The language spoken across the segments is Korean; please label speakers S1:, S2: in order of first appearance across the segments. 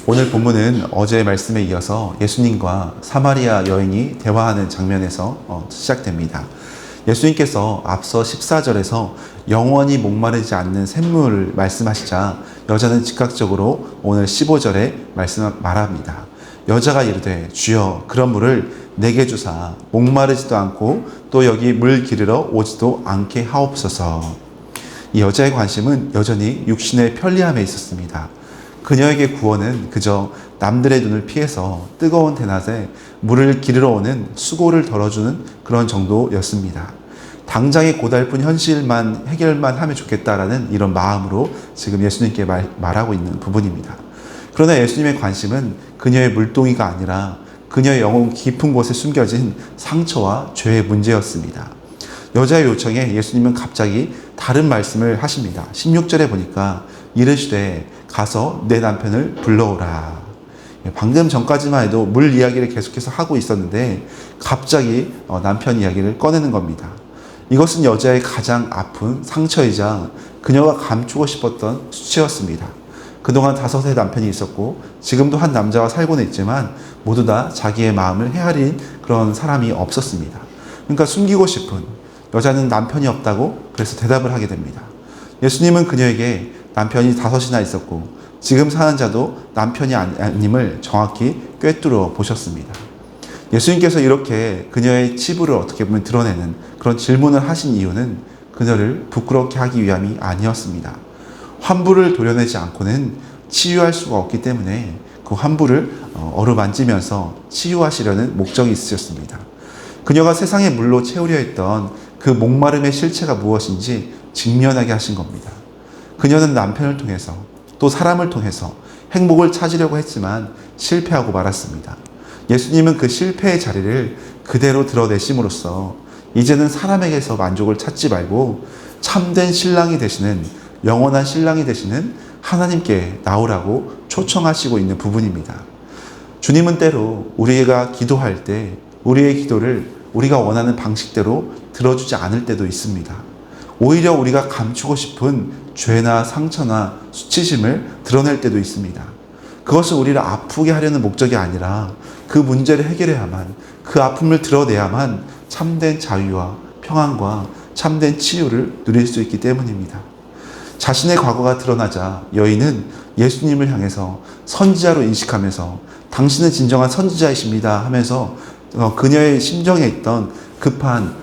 S1: 오늘 본문은 어제의 말씀에 이어서 예수님과 사마리아 여인이 대화하는 장면에서 시작됩니다. 예수님께서 앞서 14절에서 영원히 목마르지 않는 샘물을 말씀하시자 여자는 즉각적으로 오늘 15절에 말합니다. 여자가 이르되 주여 그런 물을 내게 주사 목마르지도 않고 또 여기 물 기르러 오지도 않게 하옵소서. 이 여자의 관심은 여전히 육신의 편리함에 있었습니다. 그녀에게 구원은 그저 남들의 눈을 피해서 뜨거운 대낮에 물을 기르러 오는 수고를 덜어주는 그런 정도였습니다. 당장의 고달픈 현실만 해결만 하면 좋겠다라는 이런 마음으로 지금 예수님께 말하고 있는 부분입니다. 그러나 예수님의 관심은 그녀의 물동이가 아니라 그녀의 영혼 깊은 곳에 숨겨진 상처와 죄의 문제였습니다. 여자의 요청에 예수님은 갑자기 다른 말씀을 하십니다. 16절에 보니까 이르시되 가서 내 남편을 불러오라. 방금 전까지만 해도 물 이야기를 계속해서 하고 있었는데 갑자기 남편 이야기를 꺼내는 겁니다. 이것은 여자의 가장 아픈 상처이자 그녀가 감추고 싶었던 수치였습니다. 그동안 5의 남편이 있었고 지금도 한 남자와 살고는 있지만 모두 다 자기의 마음을 헤아린 그런 사람이 없었습니다. 그러니까 숨기고 싶은 여자는 남편이 없다고 그래서 대답을 하게 됩니다. 예수님은 그녀에게 남편이 5이나 있었고 지금 사는 자도 남편이 아님을 정확히 꿰뚫어 보셨습니다. 예수님께서 이렇게 그녀의 치부를 어떻게 보면 드러내는 그런 질문을 하신 이유는 그녀를 부끄럽게 하기 위함이 아니었습니다. 환부를 도려내지 않고는 치유할 수가 없기 때문에 그 환부를 어루만지면서 치유하시려는 목적이 있으셨습니다. 그녀가 세상의 물로 채우려 했던 그 목마름의 실체가 무엇인지 직면하게 하신 겁니다. 그녀는 남편을 통해서 또 사람을 통해서 행복을 찾으려고 했지만 실패하고 말았습니다. 예수님은 그 실패의 자리를 그대로 드러내심으로써 이제는 사람에게서 만족을 찾지 말고 참된 신랑이 되시는 영원한 신랑이 되시는 하나님께 나오라고 초청하시고 있는 부분입니다. 주님은 때로 우리가 기도할 때 우리의 기도를 우리가 원하는 방식대로 들어주지 않을 때도 있습니다. 오히려 우리가 감추고 싶은 죄나 상처나 수치심을 드러낼 때도 있습니다. 그것은 우리를 아프게 하려는 목적이 아니라 그 문제를 해결해야만, 그 아픔을 드러내야만 참된 자유와 평안과 참된 치유를 누릴 수 있기 때문입니다. 자신의 과거가 드러나자 여인은 예수님을 향해서 선지자로 인식하면서 당신은 진정한 선지자이십니다 하면서 그녀의 심정에 있던 급한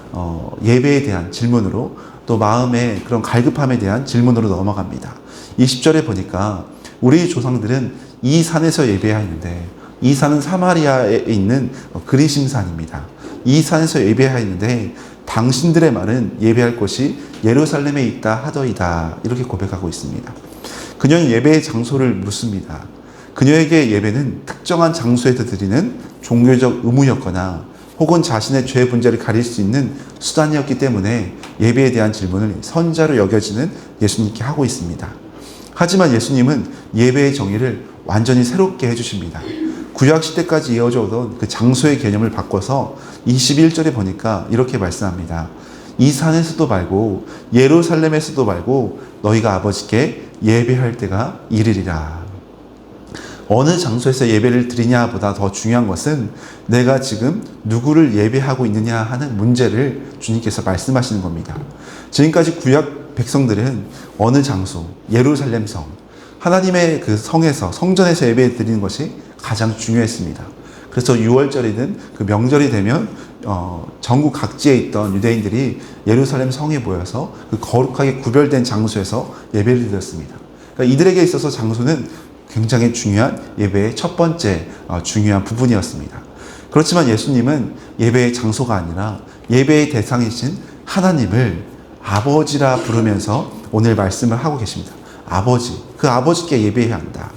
S1: 예배에 대한 질문으로 또 마음의 그런 갈급함에 대한 질문으로 넘어갑니다. 20절에 보니까 우리 조상들은 이 산에서 예배하였는데 이 산은 사마리아에 있는 그리심산입니다. 이 산에서 예배하였는데 당신들의 말은 예배할 곳이 예루살렘에 있다 하더이다. 이렇게 고백하고 있습니다. 그녀는 예배의 장소를 묻습니다. 그녀에게 예배는 특정한 장소에서 드리는 종교적 의무였거나 혹은 자신의 죄 문제를 가릴 수 있는 수단이었기 때문에 예배에 대한 질문을 선자로 여겨지는 예수님께 하고 있습니다. 하지만 예수님은 예배의 정의를 완전히 새롭게 해주십니다. 구약시대까지 이어져 오던 그 장소의 개념을 바꿔서 21절에 보니까 이렇게 말씀합니다. 이 산에서도 말고 예루살렘에서도 말고 너희가 아버지께 예배할 때가 이르리라. 어느 장소에서 예배를 드리냐보다 더 중요한 것은 내가 지금 누구를 예배하고 있느냐 하는 문제를 주님께서 말씀하시는 겁니다. 지금까지 구약 백성들은 어느 장소, 예루살렘 성, 하나님의 그 성에서, 성전에서 예배 드리는 것이 가장 중요했습니다. 그래서 6월절이든 그 명절이 되면 전국 각지에 있던 유대인들이 예루살렘 성에 모여서 그 거룩하게 구별된 장소에서 예배를 드렸습니다. 그러니까 이들에게 있어서 장소는 굉장히 중요한 예배의 첫 번째 중요한 부분이었습니다. 그렇지만 예수님은 예배의 장소가 아니라 예배의 대상이신 하나님을 아버지라 부르면서 오늘 말씀을 하고 계십니다. 아버지, 그 아버지께 예배해야 한다.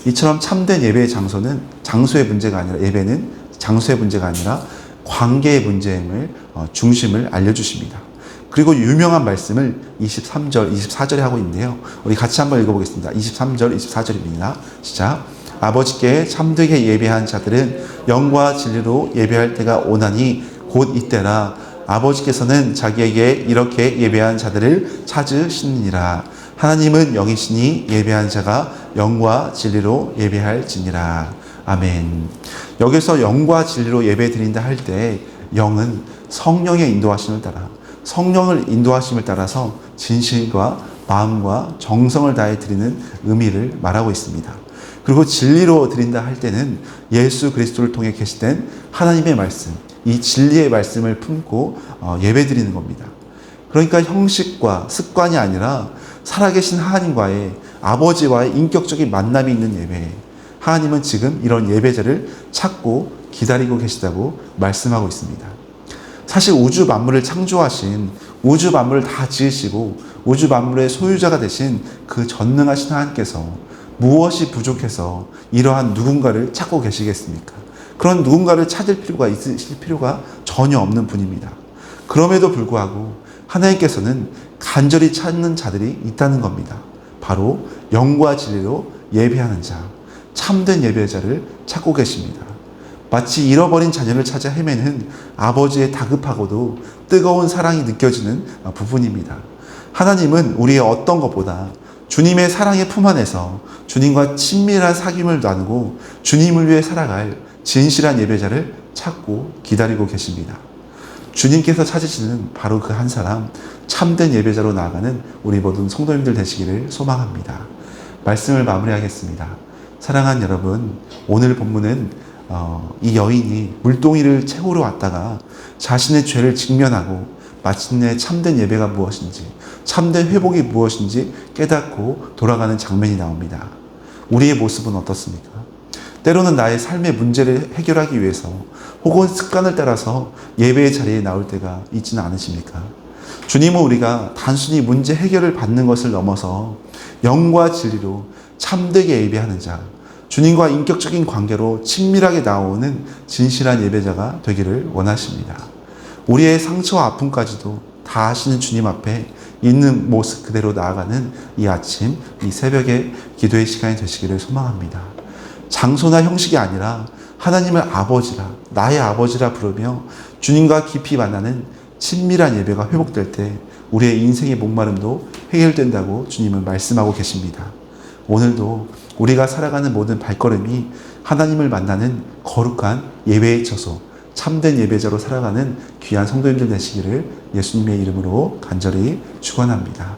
S1: 이처럼 참된 예배의 장소는 장소의 문제가 아니라 예배는 장소의 문제가 아니라 관계의 문제임을 중심을 알려주십니다. 그리고 유명한 말씀을 23절, 24절에 하고 있는데요. 우리 같이 한번 읽어보겠습니다. 23절, 24절입니다. 시작. 아버지께 참되게 예배한 자들은 영과 진리로 예배할 때가 오나니 곧 이때라. 아버지께서는 자기에게 이렇게 예배한 자들을 찾으시느니라. 하나님은 영이시니 예배한 자가 영과 진리로 예배할지니라. 아멘. 여기서 영과 진리로 예배 드린다 할 때 영은 성령의 인도하심을 따라, 성령을 인도하심을 따라서 진실과 마음과 정성을 다해 드리는 의미를 말하고 있습니다. 그리고 진리로 드린다 할 때는 예수 그리스도를 통해 계시된 하나님의 말씀, 이 진리의 말씀을 품고 예배 드리는 겁니다. 그러니까 형식과 습관이 아니라 살아계신 하나님과의, 아버지와의 인격적인 만남이 있는 예배. 하나님은 지금 이런 예배자를 찾고 기다리고 계시다고 말씀하고 있습니다. 사실 우주 만물을 창조하신, 우주 만물을 다 지으시고 우주 만물의 소유자가 되신 그 전능하신 하나님께서 무엇이 부족해서 이러한 누군가를 찾고 계시겠습니까? 그런 누군가를 찾을 필요가 있으실 필요가 전혀 없는 분입니다. 그럼에도 불구하고 하나님께서는 간절히 찾는 자들이 있다는 겁니다. 바로 영과 진리로 예배하는 자, 참된 예배자를 찾고 계십니다. 마치 잃어버린 자녀를 찾아 헤매는 아버지의 다급하고도 뜨거운 사랑이 느껴지는 부분입니다. 하나님은 우리의 어떤 것보다 주님의 사랑의 품 안에서 주님과 친밀한 사귐을 나누고 주님을 위해 살아갈 진실한 예배자를 찾고 기다리고 계십니다. 주님께서 찾으시는 바로 그 한 사람, 참된 예배자로 나아가는 우리 모든 성도님들 되시기를 소망합니다. 말씀을 마무리하겠습니다. 사랑하는 여러분, 오늘 본문은 이 여인이 물동이를 채우러 왔다가 자신의 죄를 직면하고 마침내 참된 예배가 무엇인지, 참된 회복이 무엇인지 깨닫고 돌아가는 장면이 나옵니다. 우리의 모습은 어떻습니까? 때로는 나의 삶의 문제를 해결하기 위해서 혹은 습관을 따라서 예배의 자리에 나올 때가 있지는 않으십니까? 주님은 우리가 단순히 문제 해결을 받는 것을 넘어서 영과 진리로 참되게 예배하는 자, 주님과 인격적인 관계로 친밀하게 나오는 진실한 예배자가 되기를 원하십니다. 우리의 상처와 아픔까지도 다 아시는 주님 앞에 있는 모습 그대로 나아가는 이 아침, 이 새벽의 기도의 시간이 되시기를 소망합니다. 장소나 형식이 아니라 하나님을 아버지라, 나의 아버지라 부르며 주님과 깊이 만나는 친밀한 예배가 회복될 때 우리의 인생의 목마름도 해결된다고 주님은 말씀하고 계십니다. 오늘도 우리가 살아가는 모든 발걸음이 하나님을 만나는 거룩한 예배의 처소, 참된 예배자로 살아가는 귀한 성도님들 되시기를 예수님의 이름으로 간절히 축원합니다.